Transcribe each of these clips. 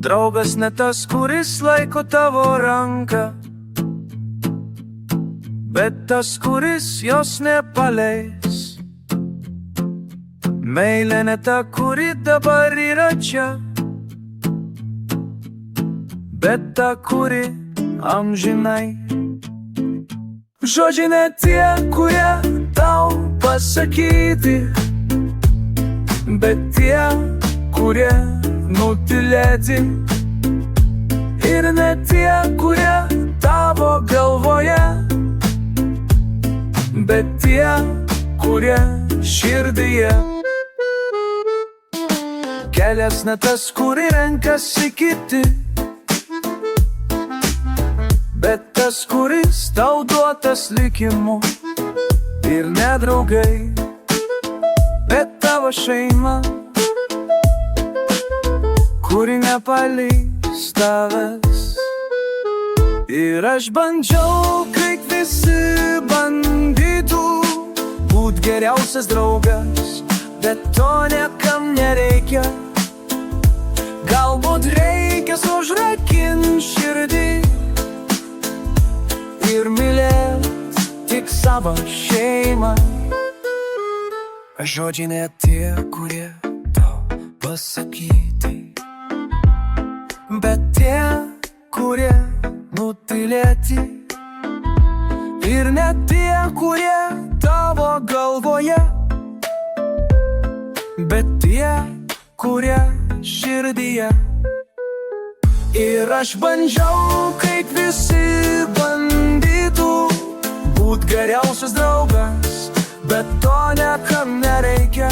Draugas ne tas, kuris laiko tavo ranką, bet tas, kuris jos nepaleis. Meilė ne ta, kuri dabar yra čia, bet ta, kuri amžinai. Žodžiai ne tie, kurie tau pasakyti, bet tie, kurie nutylėti. Ir ne tie, kurie tavo galvoje, bet tie, kurie širdyje. Kelias ne tas, kurį renkasi kiti, bet tas, kuris tau duotas likimu. Ir ne draugai, bet tavo šeima, kuri nepaleis tavęs. Ir aš bandžiau, kaip visi bandytų, būt geriausias draugas, bet to niekam nereikia. Galbūt reikės užrakint širdį ir mylėt tik savo šeimą. Žodžiai ne tie, kurie tau pasakyti, bet tie, kurie nutylėti. Ir ne tie, kurie tavo galvoje, bet tie, kurie širdyje. Ir aš bandžiau, kaip visi bandytų, būt geriausias draugas, bet to niekam nereikia.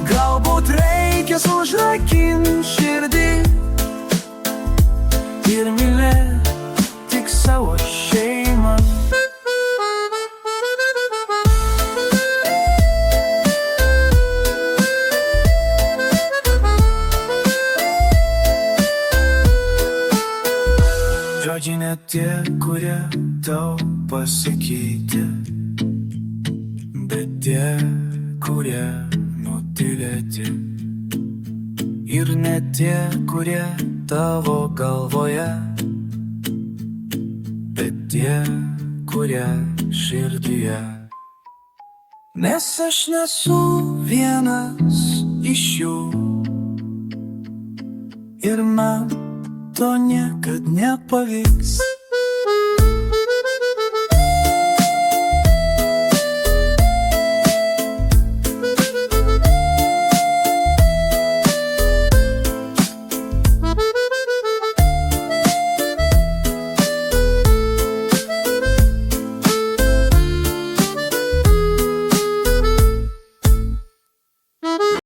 Galbūt reikės užrakint širdį ir mylėt tik savo šeimą. Žodžiai ne tie, kurie tau pasakyti, bet tie, kurie nutylėti. Ir ne tie, kurie tavo galvoje, bet tie, kurie širdyje. Nes aš nesu vienas iš jų, ir man to niekad nepavyks.